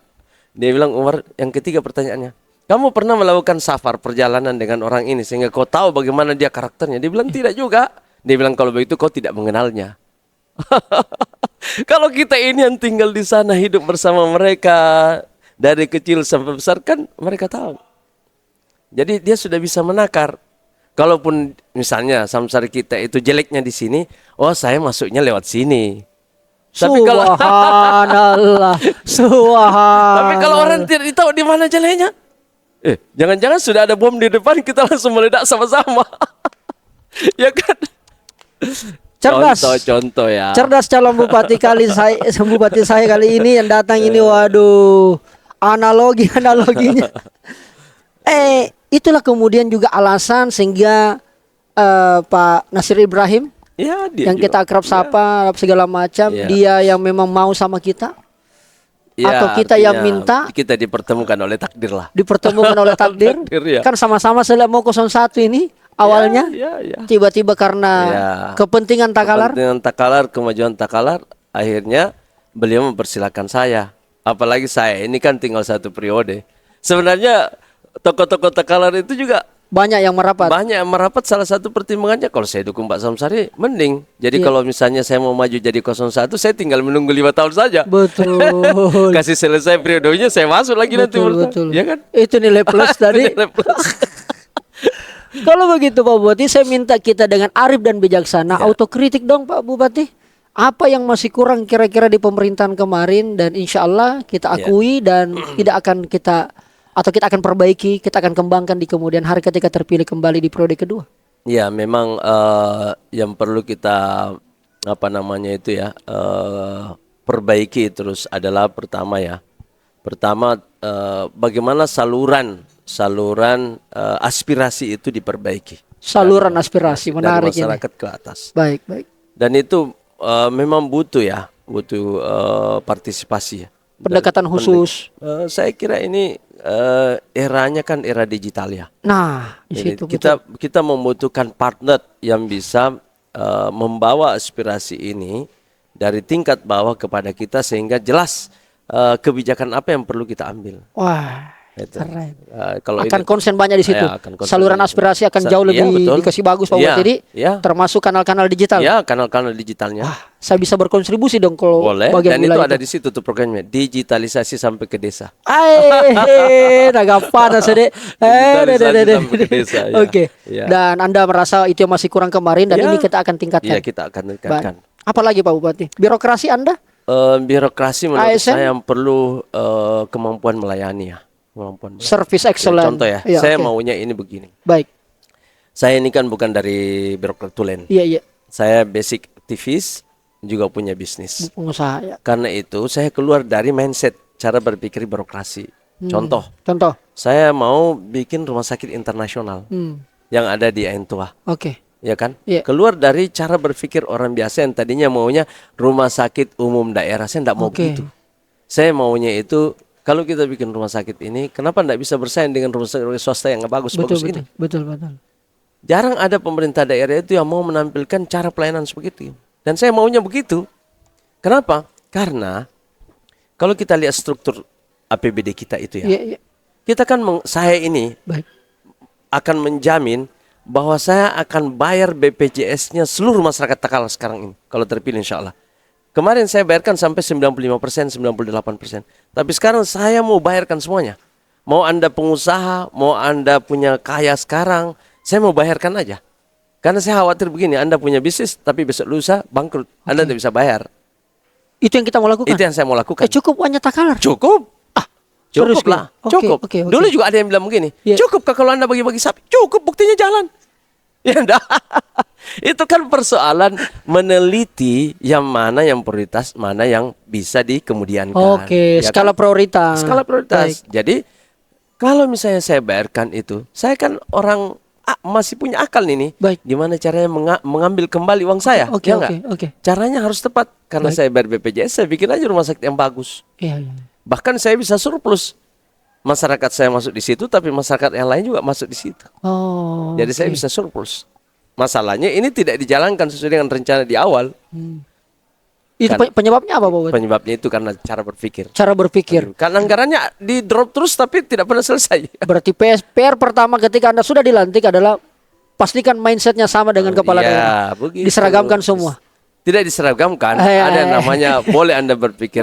Dia bilang, Umar, yang ketiga pertanyaannya, kamu pernah melakukan safar perjalanan dengan orang ini sehingga kau tahu bagaimana dia karakternya? Dia bilang tidak juga. Dia bilang, kalau begitu kau tidak mengenalnya. Kalau kita ini yang tinggal di sana hidup bersama mereka dari kecil sampai besar kan mereka tahu. Jadi dia sudah bisa menakar. Kalaupun misalnya samsara kita itu jeleknya di sini, oh saya masuknya lewat sini. Tapi kalau Subhanallah, subhanallah. tapi kalau orang tidak tahu di mana jeleknya, jangan-jangan sudah ada bom di depan kita langsung meledak sama-sama. Ya kan? Cerdas. Contoh ya. Cerdas calon bupati saya kali ini yang datang ini, waduh, analoginya. Itulah kemudian juga alasan sehingga Pak Nasir Ibrahim Ya, dia yang juga. kita akrab sapa segala macam, Ya. dia yang memang mau sama kita, Ya, atau kita yang artinya minta kita dipertemukan oleh takdir lah. dipertemukan oleh takdir. Takdir, ya. Kan sama-sama mau 01 ini awalnya, Ya. tiba-tiba karena Ya. kepentingan takalar. Kepentingan takalar, kemajuan takalar, akhirnya beliau mempersilahkan saya. Apalagi saya ini kan tinggal 1 periode. Sebenarnya tokoh-tokoh takalar itu juga Banyak yang merapat. banyak yang merapat. Salah satu pertimbangannya kalau saya dukung Pak Samsari mending. Jadi kalau misalnya saya mau maju jadi 01, saya tinggal menunggu 5 tahun saja. Betul. Kasih selesai periodenya saya masuk lagi nanti. Betul. Ya kan? Itu nilai plus tadi. Kalau begitu Pak Bupati, saya minta kita dengan arif dan bijaksana autokritik dong Pak Bupati. Apa yang masih kurang kira-kira di pemerintahan kemarin, dan insya Allah kita akui dan tidak akan kita akan perbaiki, kita akan kembangkan di kemudian hari ketika terpilih kembali di periode kedua. Ya, memang yang perlu kita perbaiki terus adalah pertama bagaimana saluran aspirasi itu diperbaiki. Saluran aspirasi menarik dari ini. masyarakat ke atas. Baik. Dan itu memang butuh partisipasi ya. Pendekatan khusus. Saya kira ini eranya kan era digital ya. Nah, di Jadi situ kita membutuhkan partner yang bisa membawa aspirasi ini dari tingkat bawah kepada kita sehingga jelas kebijakan apa yang perlu kita ambil. Wah, Itu. keren. Kalau Akan ini- konsen banyak di situ. Ya, akan konsen Saluran banyak. aspirasi akan jauh Iya, lebih betul. dikasih bagus Pak Iya, Bupati. iya. Termasuk kanal-kanal digital. Ya, kanal-kanal digitalnya. Saya bisa berkontribusi dong kalau Boleh. bagian Dan itu wilayah ada di situ tuh programnya, digitalisasi sampai ke desa. naga panas deh. Digitalisasi sampai ke desa, ya. Oke. Ya. Dan Anda merasa itu yang masih kurang kemarin dan Ya. ini kita akan tingkatkan. Iya, kita akan tingkatkan. Apalagi Pak Bupati? Birokrasi Anda? Birokrasi menurut ASN? saya yang perlu kemampuan melayani ya. Kemampuan melayani. Service excellent. Contoh ya, Iya, saya oke. maunya ini begini. Baik. Saya ini kan bukan dari birokrat tulen. Iya. Saya basic aktivis, juga punya bisnis. Pengusaha ya. Karena itu saya keluar dari mindset cara berpikir birokrasi. Contoh, saya mau bikin rumah sakit internasional yang ada di Aintua. Oke. Ya kan? Iya. Keluar dari cara berpikir orang biasa yang tadinya maunya rumah sakit umum daerah. Saya enggak mau Oke. begitu. Saya maunya itu kalau kita bikin rumah sakit ini, kenapa enggak bisa bersaing dengan rumah sakit swasta yang bagus-bagus ini? Betul. Jarang ada pemerintah daerah itu yang mau menampilkan cara pelayanan seperti itu. Dan saya maunya begitu. Kenapa? Karena kalau kita lihat struktur APBD kita itu ya, Iya. kita kan saya ini Baik. akan menjamin bahwa saya akan bayar BPJS-nya seluruh masyarakat Takalar sekarang ini kalau terpilih insya Allah. Kemarin saya bayarkan sampai 95%, 98%. Tapi sekarang saya mau bayarkan semuanya. Mau Anda pengusaha, mau Anda punya kaya sekarang, saya mau bayarkan aja. Karena saya khawatir begini, Anda punya bisnis tapi besok lusa bangkrut, Anda tidak bisa bayar. Itu yang kita mau lakukan. Itu yang saya mau lakukan. Cukup hanya takalar. Cukup. Serius, Cukup lah. Oke, Cukup. oke. Dulu juga ada yang bilang begini, Iya. cukup kah kalau Anda bagi-bagi sapi? Cukup, buktinya jalan. Ya enggak. Itu kan persoalan meneliti yang mana yang prioritas, mana yang bisa dikemudiankan. Oke, Ya skala kan? prioritas. Skala prioritas. Baik. Jadi kalau misalnya saya bayarkan itu, saya kan orang masih punya akal ini. Baik. Gimana caranya mengambil kembali uang saya? Oke, Ya oke, enggak? oke. Caranya harus tepat. Karena Baik. saya bayar BPJS, saya bikin aja rumah sakit yang bagus. Iya. Bahkan saya bisa surplus. Masyarakat saya masuk di situ, tapi masyarakat yang lain juga masuk di situ. Oh. Jadi saya bisa surplus. Masalahnya ini tidak dijalankan sesuai dengan rencana di awal. Itu Kan- penyebabnya apa, Pak? Penyebabnya itu karena cara berpikir. Cara berpikir. Karena anggarannya di drop terus tapi tidak pernah selesai. Berarti PR pertama ketika Anda sudah dilantik adalah pastikan mindsetnya sama dengan kepala Iya, daerah. begitu. Diseragamkan semua. tidak diseragamkan. Eh. Ada namanya boleh Anda berpikir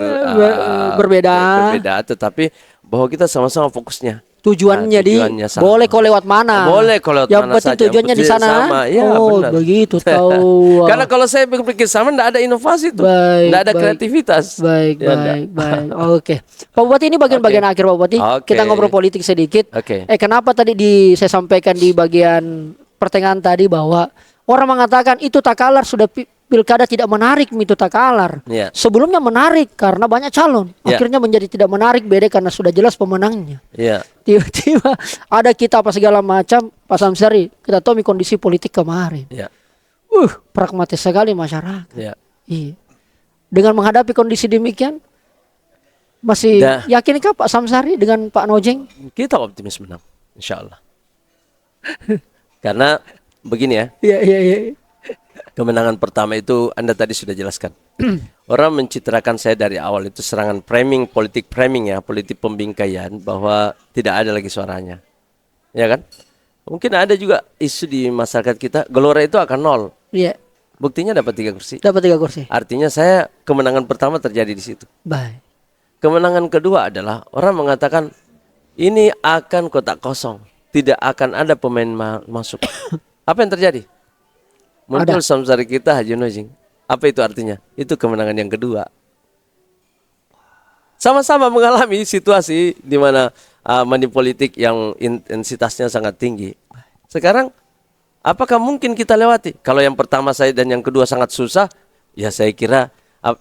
berbeda, tetapi bahwa kita sama-sama fokusnya. Tujuannya tujuannya sama. boleh kau lewat mana? Boleh kau lewat yang mana penting saja. tujuannya di sana. Sama. Ya, oh, benar. begitu tahu. Karena kalau saya berpikir sama, tidak ada inovasi tuh, Baik, tidak ada baik. kreativitas. Baik, Ya, baik. Oke. Pak Bupati, ini bagian-bagian akhir Pak Bupati. Oke. Kita ngobrol politik sedikit. Oke. Kenapa tadi saya sampaikan di bagian pertengahan tadi bahwa orang mengatakan itu Takalar sudah pilkada tidak menarik itu Takalar. Ya. Sebelumnya menarik karena banyak calon. Ya. Akhirnya menjadi tidak menarik beda karena sudah jelas pemenangnya. Ya. Tiba-tiba ada kita apa segala macam. Pak Samsari, kita tahu kondisi politik kemarin. Ya. Pragmatis sekali masyarakat. Ya. Iya. Dengan menghadapi kondisi demikian, masih yakinkah Pak Samsari dengan Pak Nojeng? Kita optimis menang, insya Allah. Karena begini ya, Iya. kemenangan pertama itu Anda tadi sudah jelaskan. Orang mencitrakan saya dari awal itu serangan politik framing ya, politik pembingkaian bahwa tidak ada lagi suaranya. Ya kan? Mungkin ada juga isu di masyarakat kita, Gelora itu akan 0. Iya. Buktinya dapat 3 kursi. Dapat 3 kursi. Artinya saya kemenangan pertama terjadi di situ. Baik. Kemenangan kedua adalah orang mengatakan ini akan kotak kosong, tidak akan ada pemain masuk. Apa yang terjadi? Muncul Samsari kita Haji Nojing. Apa itu artinya? Itu kemenangan yang kedua. Sama-sama mengalami situasi di mana money politik yang intensitasnya sangat tinggi. Sekarang apakah mungkin kita lewati? Kalau yang pertama saya dan yang kedua sangat susah, ya saya kira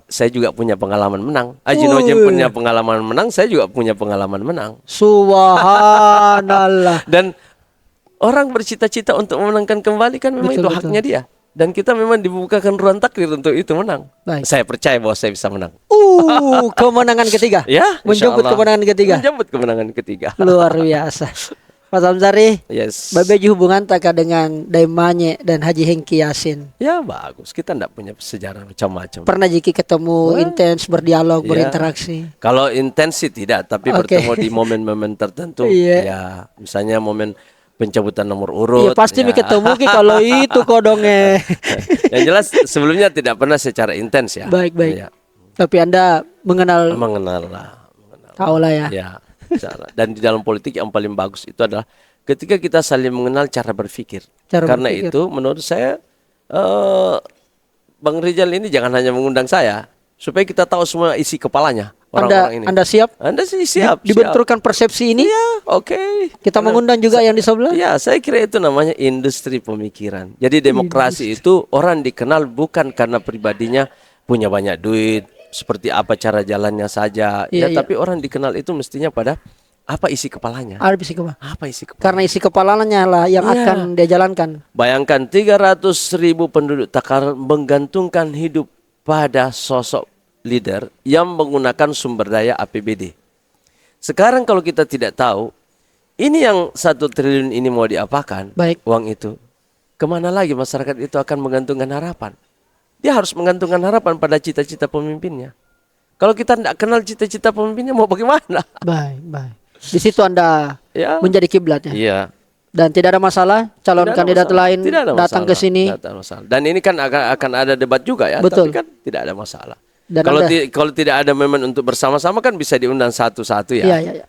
saya juga punya pengalaman menang. Haji Nojing punya pengalaman menang, saya juga punya pengalaman menang. Subhanallah. Dan orang bercita-cita untuk memenangkan kembali kan memang itu haknya dia. Dan kita memang dibukakan ruang takdir untuk itu menang. Baik. Saya percaya bahwa saya bisa menang. Kemenangan ketiga. Ya, menjemput insya Allah. kemenangan ketiga. Menjemput kemenangan ketiga. Luar biasa. Pak Samsari, Yes. Babeju hubungan taka dengan Daimanye dan Haji Hengki Yasin. Ya bagus. Kita tidak punya sejarah macam-macam. Pernah Jiki ketemu intens, berdialog, Iya. berinteraksi? Kalau intens sih tidak, tapi Oke. bertemu di momen-momen tertentu. Iya. Ya, misalnya momen pencabutan nomor urut. Iya pasti ya. mi ketemu ki kalau itu kodongnya. Yang jelas sebelumnya tidak pernah secara intens ya. Baik. Ya. Tapi Anda mengenal, Mengenal lah. tahu lah ya. Ya, insya Allah. Dan di dalam politik yang paling bagus itu adalah ketika kita saling mengenal cara berpikir. Karena itu menurut saya Bang Rizal ini jangan hanya mengundang saya, supaya kita tahu semua isi kepalanya orang-orang ini. Anda siap? Anda sih siap. Dibenturkan persepsi ini? Iya, oke. Kita mengundang juga yang di sebelah? Ya, saya kira itu namanya industri pemikiran. Jadi demokrasi itu orang dikenal bukan karena pribadinya punya banyak duit, seperti apa cara jalannya saja. Iya. Tapi orang dikenal itu mestinya pada apa isi kepalanya. Ada isi kepala. Apa isi kepala? Karena isi kepalanya lah yang akan dia jalankan. Bayangkan 300.000 penduduk Takalar menggantungkan hidup pada sosok leader yang menggunakan sumber daya APBD. Sekarang kalau kita tidak tahu, ini yang 1 triliun ini mau diapakan, Baik. uang itu, kemana lagi masyarakat itu akan menggantungkan harapan? Dia harus menggantungkan harapan pada cita-cita pemimpinnya. Kalau kita tidak kenal cita-cita pemimpinnya, mau bagaimana? Baik. Di situ Anda Ya. menjadi kiblat ya. Iya. Dan tidak ada masalah calon Tidak ada kandidat masalah. lain Tidak ada datang ke masalah. sini. Tidak ada masalah. Dan ini kan akan ada debat juga ya. Betul. Tapi kan tidak ada masalah. Dan Kalau tidak ada momen untuk bersama-sama kan bisa diundang satu-satu ya. Iya.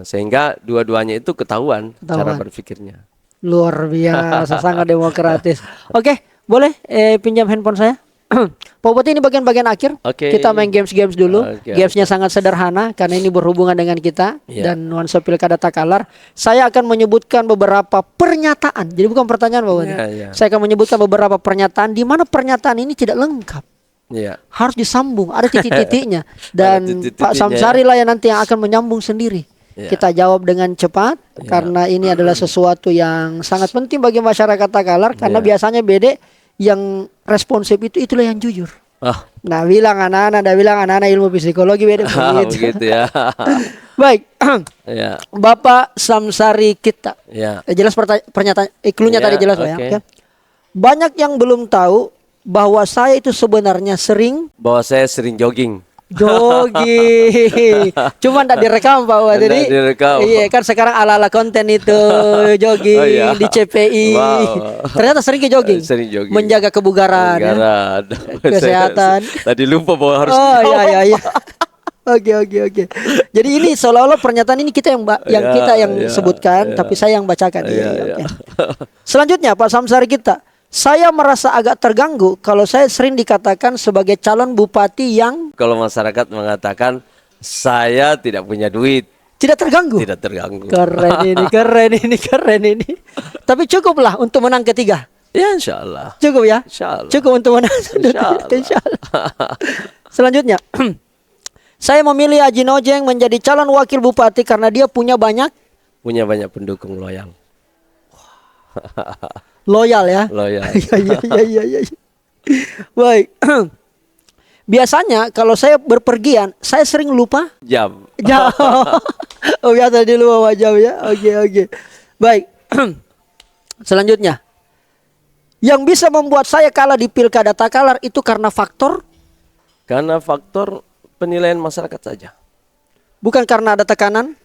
Sehingga dua-duanya itu ketahuan cara Ketahuan. berpikirnya. Luar biasa, sangat demokratis. Oke, boleh pinjam handphone saya? Pak Bupati, ini bagian-bagian akhir. Oke. Kita main games dulu. Oke. Gamesnya sangat sederhana karena ini berhubungan dengan kita Iya. dan nuansa pilkada Takalar. Saya akan menyebutkan beberapa pernyataan. Jadi bukan pertanyaan, Pak Bupati. Iya. Saya akan menyebutkan beberapa pernyataan di mana pernyataan ini tidak lengkap. Iya. Harus disambung, ada titik-titiknya. Dan titik-titiknya, Pak Samsari lah yang nanti yang akan menyambung sendiri. Iya. Kita jawab dengan cepat karena ini adalah sesuatu yang sangat penting bagi masyarakat Takalar karena Iya. biasanya bede yang responsif itulah yang jujur. Ah, Nah, bilang anak-anak ilmu psikologi beda begitu. begitu ya. Baik. Ya. Bapak Samsari kita. Ya. Jelas pernyataan clue-nya Iya, tadi jelas Pak ya. oke. Oke. Banyak yang belum tahu bahwa saya itu sebenarnya sering Bahwa saya sering jogging. Jogging. Cuman tidak direkam Pak Bupati. Nggak direkam. Iya kan sekarang ala-ala konten itu jogging Oh, iya. di CPI. Wow. Ternyata sering ke jogging. Sering jogging. Menjaga kebugaran. Ya. Kebugaran. Kesehatan. Tadi lupa bahwa harus Oh dijawab. iya iya iya. Oke. Jadi ini seolah-olah pernyataan ini kita yang Ya, kita yang ya, sebutkan, ya. tapi saya yang bacakan. Iya, Iya, iya. oke. Selanjutnya Pak Samsari kita, saya merasa agak terganggu kalau saya sering dikatakan sebagai calon bupati yang Kalau masyarakat mengatakan saya tidak punya duit, tidak terganggu. tidak terganggu. Keren ini. Tapi cukuplah untuk menang ketiga. Ya insya Allah. Cukup ya? Insya Allah. Cukup untuk menang. Insya Allah. Insya Allah. Selanjutnya, saya memilih Haji Nojeng menjadi calon wakil bupati karena dia punya banyak Punya banyak pendukung loyal. loyal ya. Loyal. Iya. Baik. Biasanya kalau saya berpergian, saya sering lupa Jam. jam. Oh biasa di lupa jam ya. Oke. Baik. Selanjutnya, yang bisa membuat saya kalah di pilkada Takalar itu karena faktor, Karena faktor penilaian masyarakat saja. bukan karena ada tekanan,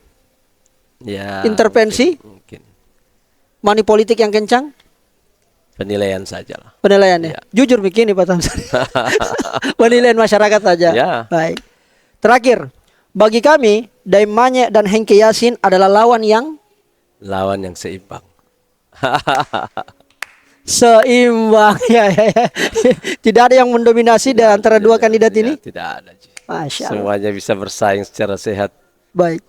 Ya. intervensi, Mungkin. money politik yang kencang, Penilaian saja lah. penilaiannya. Ya. Jujur begini Pak Tamsari. Penilaian masyarakat saja. Ya. Baik. Terakhir, bagi kami Daim Manye dan Hengki Yasin adalah lawan yang Lawan yang seimbang. seimbang. Ya. Tidak ada yang mendominasi di antara dua kandidat Ya, ini. tidak ada. Ji. Masya Allah. Semuanya bisa bersaing secara sehat. Baik.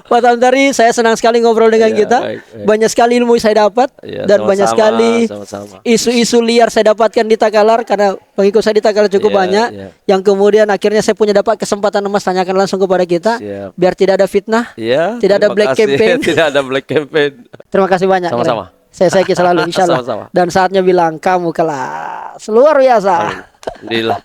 Pak Tamsari, saya senang sekali ngobrol dengan Ya, kita. baik. Banyak sekali ilmu saya dapat Ya, dan banyak sama-sama, sekali sama-sama. isu-isu liar saya dapatkan di Takalar karena pengikut saya di Takalar cukup Ya, banyak. ya. Yang kemudian akhirnya saya punya dapat kesempatan emas tanyakan langsung kepada kita Siap. biar tidak ada fitnah. Ya, Tidak ada terima black kasih. campaign. Tidak ada black campaign. Terima kasih banyak. Sama-sama. Saya selalu insya Allah. Sama-sama. Dan saatnya bilang kamu kelas luar biasa. Alhamdulillah.